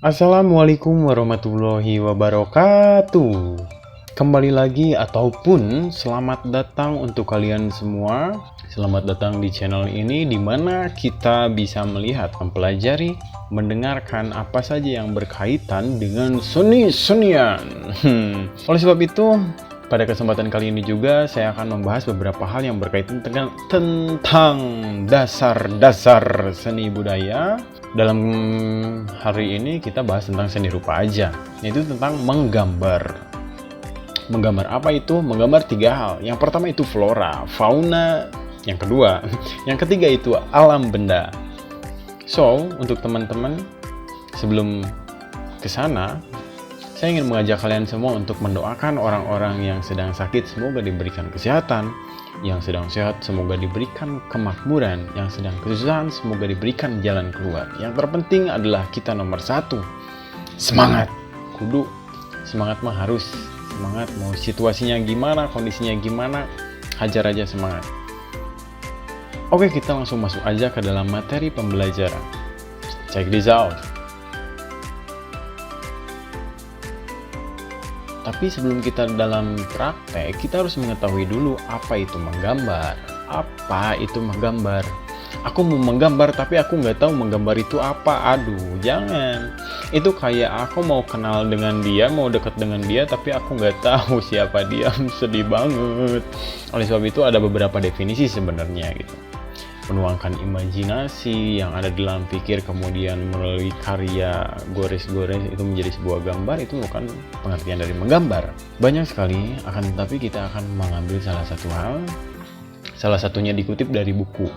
Assalamualaikum warahmatullahi wabarakatuh. Kembali lagi ataupun selamat datang untuk kalian semua. Selamat datang di channel ini di mana kita bisa melihat, mempelajari, mendengarkan apa saja yang berkaitan dengan seni-senian. Oleh sebab itu, pada kesempatan kali ini juga saya akan membahas beberapa hal yang berkaitan tentang dasar-dasar seni budaya. Dalam hari ini kita bahas tentang seni rupa aja, yaitu tentang menggambar. Menggambar apa itu? Menggambar tiga hal. Yang pertama itu flora, fauna. Yang kedua, yang ketiga itu alam benda. So, untuk teman-teman, sebelum ke sana, saya ingin mengajak kalian semua untuk mendoakan orang-orang yang sedang sakit, semoga diberikan kesehatan. Yang sedang sehat, semoga diberikan kemakmuran. Yang sedang kesusahan, semoga diberikan jalan keluar. Yang terpenting adalah kita nomor satu, semangat. Kudu semangat mah harus semangat, mau situasinya gimana, kondisinya gimana, hajar aja semangat. Oke, kita langsung masuk aja ke dalam materi pembelajaran. Check this out. Tapi sebelum kita dalam praktek, kita harus mengetahui dulu apa itu menggambar. Apa itu menggambar? Aku mau menggambar tapi aku nggak tahu menggambar itu apa. Aduh, jangan. Itu kayak aku mau kenal dengan dia, mau dekat dengan dia, tapi aku nggak tahu siapa dia. Sedih banget. Oleh sebab itu ada beberapa definisi sebenarnya gitu. Menuangkan imajinasi yang ada dalam pikir, kemudian melalui karya gores-gores itu menjadi sebuah gambar, itu bukan pengertian dari menggambar. Banyak sekali, akan tetapi kita akan mengambil salah satu hal. Salah satunya dikutip dari buku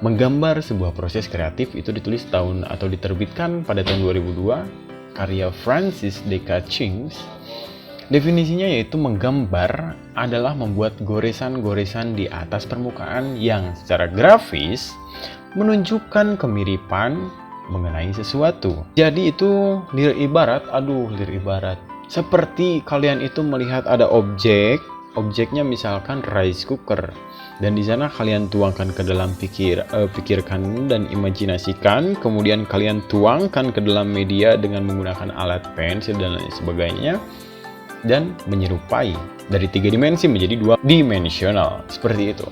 Menggambar Sebuah Proses Kreatif, itu ditulis tahun atau diterbitkan pada tahun 2002, karya Francis D. Catchings. Definisinya yaitu menggambar adalah membuat goresan-goresan di atas permukaan yang secara grafis menunjukkan kemiripan mengenai sesuatu. Jadi itu lir ibarat seperti kalian itu melihat ada objeknya misalkan rice cooker, dan di sana kalian tuangkan ke dalam pikirkan dan imajinasikan, kemudian kalian tuangkan ke dalam media dengan menggunakan alat pensil dan lain sebagainya, dan menyerupai dari 3 dimensi menjadi 2 dimensional, seperti itu.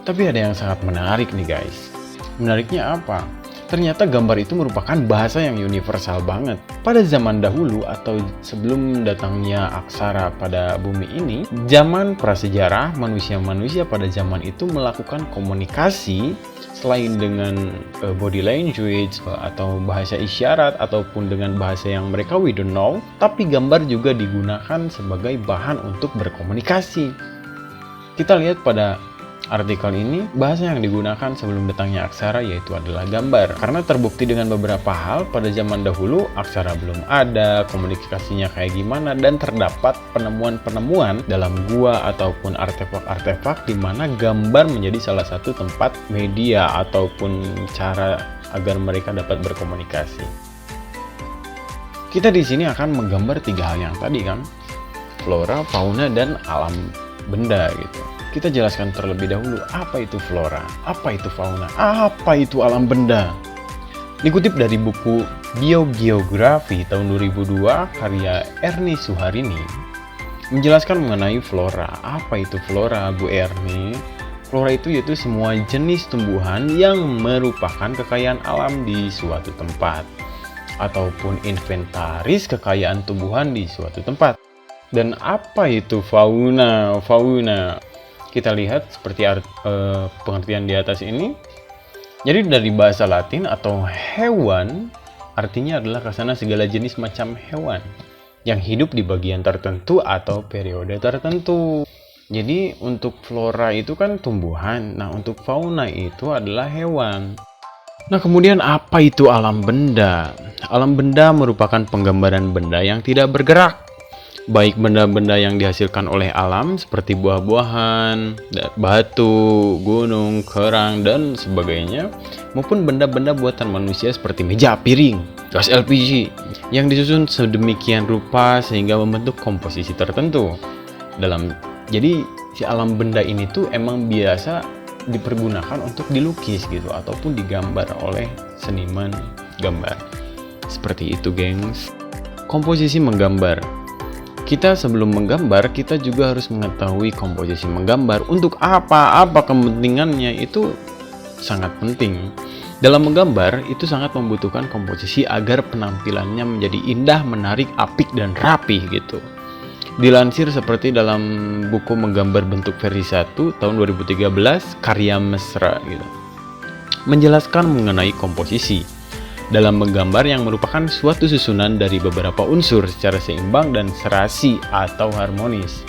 Tapi ada yang sangat menarik nih guys. Menariknya apa? Ternyata gambar itu merupakan bahasa yang universal banget. Pada zaman dahulu atau sebelum datangnya aksara pada bumi ini, zaman prasejarah, manusia-manusia pada zaman itu melakukan komunikasi selain dengan body language atau bahasa isyarat ataupun dengan bahasa yang mereka we don't know, tapi gambar juga digunakan sebagai bahan untuk berkomunikasi. Kita lihat pada artikel ini, bahasa yang digunakan sebelum datangnya aksara yaitu adalah gambar. Karena terbukti dengan beberapa hal, pada zaman dahulu aksara belum ada, komunikasinya kayak gimana, dan terdapat penemuan-penemuan dalam gua ataupun artefak-artefak di mana gambar menjadi salah satu tempat media ataupun cara agar mereka dapat berkomunikasi. Kita di sini akan menggambar 3 hal yang tadi kan, flora, fauna, dan alam benda gitu. Kita jelaskan terlebih dahulu apa itu flora, apa itu fauna, apa itu alam benda. Dikutip dari buku Biogeografi tahun 2002 karya Ernie Suharini, menjelaskan mengenai flora. Apa itu flora, Bu Ernie? Flora itu yaitu semua jenis tumbuhan yang merupakan kekayaan alam di suatu tempat, ataupun inventaris kekayaan tumbuhan di suatu tempat. Dan apa itu fauna? Kita lihat seperti pengertian di atas ini. Jadi dari bahasa Latin atau hewan, artinya adalah kesana segala jenis macam hewan yang hidup di bagian tertentu atau periode tertentu. Jadi untuk flora itu kan tumbuhan, nah untuk fauna itu adalah hewan. Nah kemudian apa itu alam benda? Alam benda merupakan penggambaran benda yang tidak bergerak, baik benda-benda yang dihasilkan oleh alam seperti buah-buahan, batu, gunung, kerang, dan sebagainya, maupun benda-benda buatan manusia seperti meja, piring, gas LPG yang disusun sedemikian rupa sehingga membentuk komposisi tertentu. Jadi si alam benda ini tuh emang biasa dipergunakan untuk dilukis gitu ataupun digambar oleh seniman gambar. Seperti itu, gengs. Komposisi menggambar. Kita sebelum menggambar, kita juga harus mengetahui komposisi menggambar. Untuk apa kepentingannya, itu sangat penting. Dalam menggambar, itu sangat membutuhkan komposisi agar penampilannya menjadi indah, menarik, apik, dan rapih gitu. Dilansir seperti dalam buku Menggambar Bentuk versi 1 tahun 2013, karya Mesra gitu, menjelaskan mengenai komposisi dalam menggambar yang merupakan suatu susunan dari beberapa unsur secara seimbang dan serasi atau harmonis.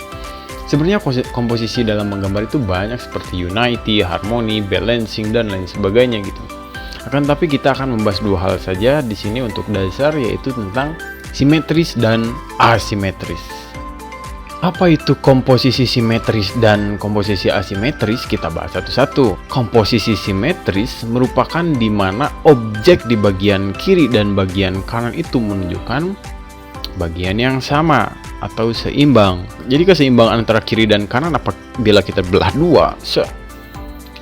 Sebenarnya komposisi dalam menggambar itu banyak seperti unity, harmoni, balancing, dan lain sebagainya gitu. Akan tapi kita akan membahas dua hal saja di sini untuk dasar, yaitu tentang simetris dan asimetris. Apa itu komposisi simetris dan komposisi asimetris? Kita bahas satu-satu. Komposisi simetris merupakan di mana objek di bagian kiri dan bagian kanan itu menunjukkan bagian yang sama atau seimbang. Jadi keseimbangan antara kiri dan kanan apabila kita belah dua,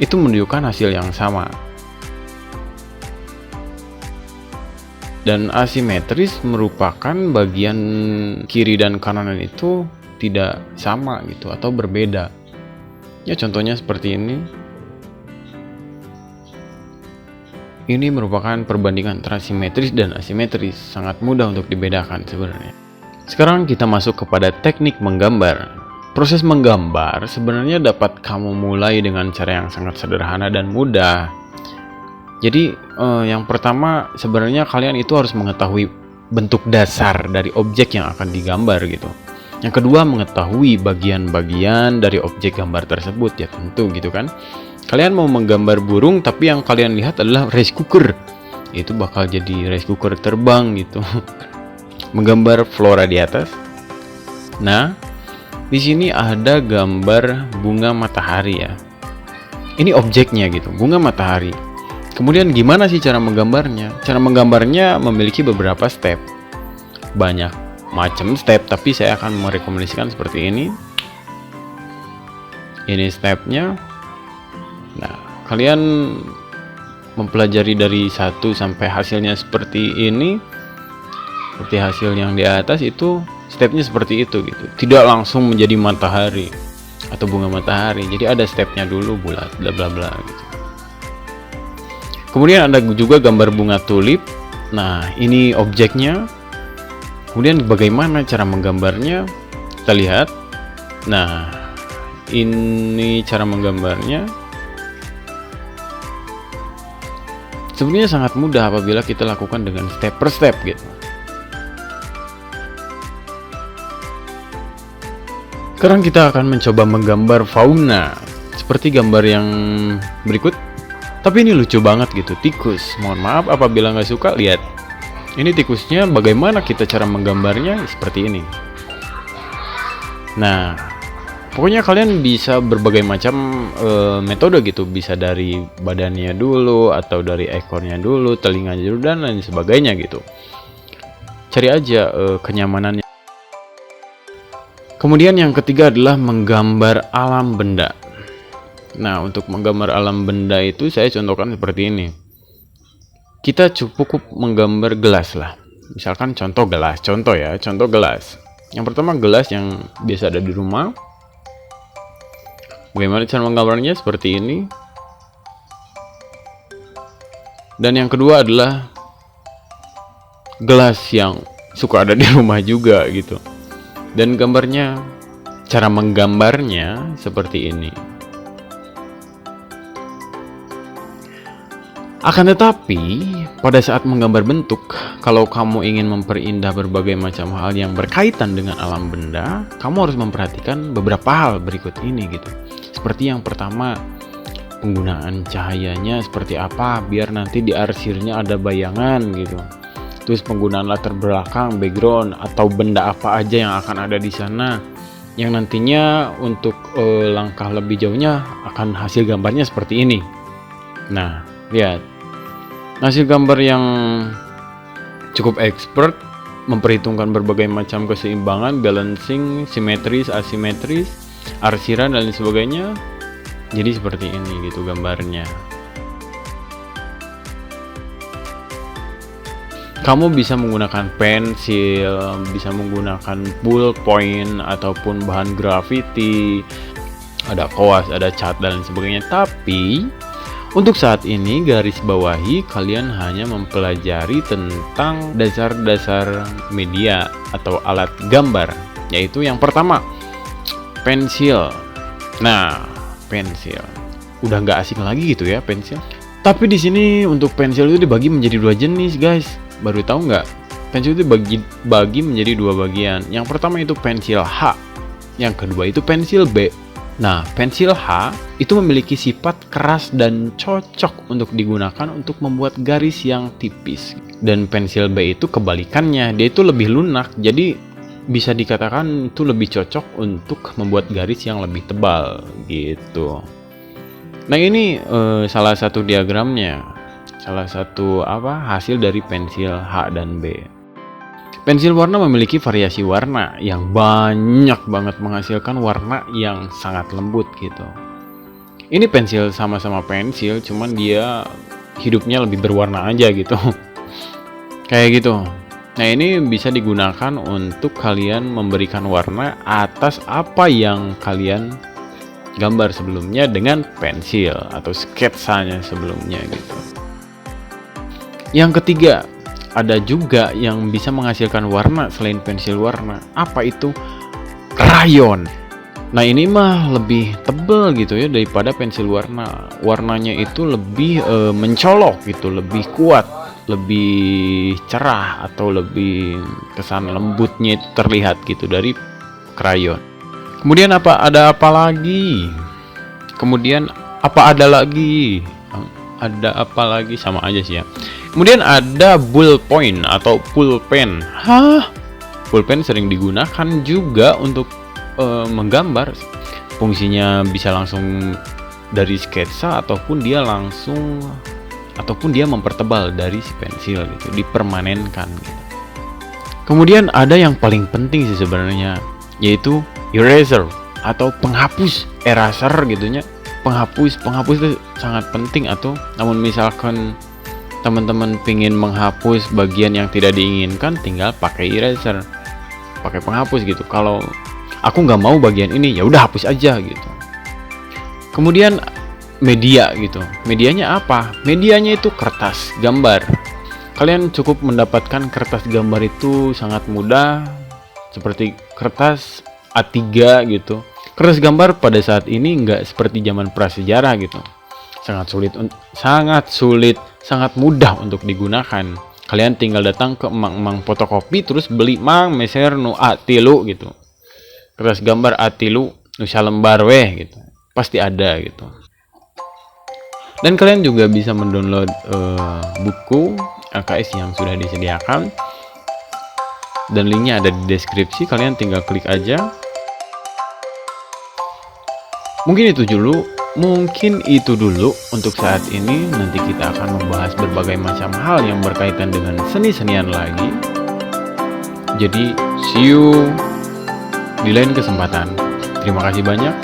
itu menunjukkan hasil yang sama. Dan asimetris merupakan bagian kiri dan kanan itu tidak sama gitu atau berbeda. Ya, contohnya seperti ini. Ini merupakan perbandingan antara simetris dan asimetris. Sangat mudah untuk dibedakan sebenarnya. Sekarang kita masuk kepada teknik menggambar. Proses menggambar sebenarnya dapat kamu mulai dengan cara yang sangat sederhana dan mudah. Jadi yang pertama sebenarnya kalian itu harus mengetahui bentuk dasar dari objek yang akan digambar gitu. Yang kedua, mengetahui bagian-bagian dari objek gambar tersebut, ya tentu gitu kan. Kalian mau menggambar burung tapi yang kalian lihat adalah rice cooker, itu bakal jadi rice cooker terbang gitu. Menggambar flora di atas. Nah, di sini ada gambar bunga matahari ya. Ini objeknya gitu, bunga matahari. Kemudian gimana sih cara menggambarnya? Cara menggambarnya memiliki beberapa step. Banyak macam step, tapi saya akan merekomendasikan seperti ini. Ini stepnya. Nah, kalian mempelajari dari 1 sampai hasilnya seperti ini. Seperti hasil yang di atas itu stepnya seperti itu gitu. Tidak langsung menjadi matahari atau bunga matahari. Jadi ada stepnya dulu, bulat, bla bla bla gitu. Kemudian ada juga gambar bunga tulip. Nah, ini objeknya. Kemudian bagaimana cara menggambarnya? Kita lihat. Nah, ini cara menggambarnya. Sebenarnya sangat mudah apabila kita lakukan dengan step per step gitu. Sekarang kita akan mencoba menggambar fauna seperti gambar yang berikut. Tapi ini lucu banget gitu, tikus. Mohon maaf apabila nggak suka, lihat. Ini tikusnya, bagaimana kita cara menggambarnya seperti ini. Nah, pokoknya kalian bisa berbagai macam metode gitu. Bisa dari badannya dulu, atau dari ekornya dulu, telinganya dulu, dan lain sebagainya gitu. Cari aja kenyamanannya. Kemudian yang ketiga adalah menggambar alam benda. Nah, untuk menggambar alam benda itu saya contohkan seperti ini. Kita cukup menggambar gelas lah. Misalkan contoh gelas. Contoh gelas. Yang pertama gelas yang biasa ada di rumah. Bagaimana cara menggambarnya? Seperti ini. Dan yang kedua adalah gelas yang suka ada di rumah juga gitu. Dan gambarnya, cara menggambarnya seperti ini. Akan tetapi, pada saat menggambar bentuk, kalau kamu ingin memperindah berbagai macam hal yang berkaitan dengan alam benda, kamu harus memperhatikan beberapa hal berikut ini gitu. Seperti yang pertama, penggunaan cahayanya seperti apa, biar nanti di arsirnya ada bayangan gitu. Terus penggunaan latar belakang, background, atau benda apa aja yang akan ada di sana, yang nantinya untuk langkah lebih jauhnya akan hasil gambarnya seperti ini. Nah, lihat. Hasil gambar yang cukup expert, memperhitungkan berbagai macam keseimbangan, balancing, simetris, asimetris, arsiran, dan lain sebagainya. Jadi seperti ini gitu gambarnya. Kamu bisa menggunakan pensil, bisa menggunakan ballpoint ataupun bahan graffiti, ada koas, ada cat dan sebagainya. Tapi untuk saat ini garis bawahi kalian hanya mempelajari tentang dasar-dasar media atau alat gambar, yaitu yang pertama pensil. Nah, pensil udah nggak asing lagi gitu ya pensil. Tapi di sini untuk pensil itu dibagi menjadi dua jenis, guys. Baru tahu nggak? Pensil itu bagi menjadi dua bagian. Yang pertama itu pensil H, yang kedua itu pensil B. Nah, pensil H itu memiliki sifat keras dan cocok untuk digunakan untuk membuat garis yang tipis. Dan pensil B itu kebalikannya, dia itu lebih lunak. Jadi bisa dikatakan itu lebih cocok untuk membuat garis yang lebih tebal gitu. Nah, ini salah satu diagramnya. Salah satu hasil dari pensil H dan B. Pensil warna memiliki variasi warna yang banyak banget, menghasilkan warna yang sangat lembut gitu. Ini pensil sama-sama pensil, cuman dia hidupnya lebih berwarna aja gitu. Kayak gitu. Nah, ini bisa digunakan untuk kalian memberikan warna atas apa yang kalian gambar sebelumnya dengan pensil atau sketsanya sebelumnya gitu. Yang ketiga, ada juga yang bisa menghasilkan warna selain pensil warna. Apa itu? Krayon. Nah, ini mah lebih tebal gitu ya daripada pensil warna. Warnanya itu lebih mencolok gitu, lebih kuat, lebih cerah atau lebih kesan lembutnya itu terlihat gitu dari krayon. Kemudian ada apa lagi? Kemudian ada lagi? Ada apa lagi? Sama aja sih ya. Kemudian ada ballpoint atau pulpen. Pulpen sering digunakan juga untuk menggambar. Fungsinya bisa langsung dari sketsa ataupun dia mempertebal dari si pensil gitu, dipermanenkan gitu. Kemudian ada yang paling penting sih sebenarnya, yaitu eraser atau penghapus, eraser gitunya. Penghapus itu sangat penting. Atau namun misalkan teman-teman pingin menghapus bagian yang tidak diinginkan, tinggal pakai eraser, pakai penghapus gitu. Kalau aku nggak mau bagian ini, ya udah hapus aja gitu. Kemudian media gitu. Medianya apa? Medianya itu kertas gambar. Kalian cukup mendapatkan kertas gambar itu sangat mudah, seperti kertas A3 gitu. Kertas gambar pada saat ini nggak seperti zaman prasejarah gitu. Sangat mudah untuk digunakan. Kalian tinggal datang ke emang fotokopi terus beli meser nu A3 gitu. Kertas gambar A3 nu salembar weh gitu. Pasti ada gitu. Dan kalian juga bisa mendownload buku LKS yang sudah disediakan. Dan linknya ada di deskripsi, kalian tinggal klik aja. Mungkin itu dulu untuk saat ini. Nanti kita akan membahas berbagai macam hal yang berkaitan dengan seni-senian lagi. Jadi see you di lain kesempatan. Terima kasih banyak.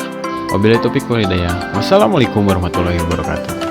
Wabillahi taufiq wal hidayah. Wassalamualaikum warahmatullahi wabarakatuh.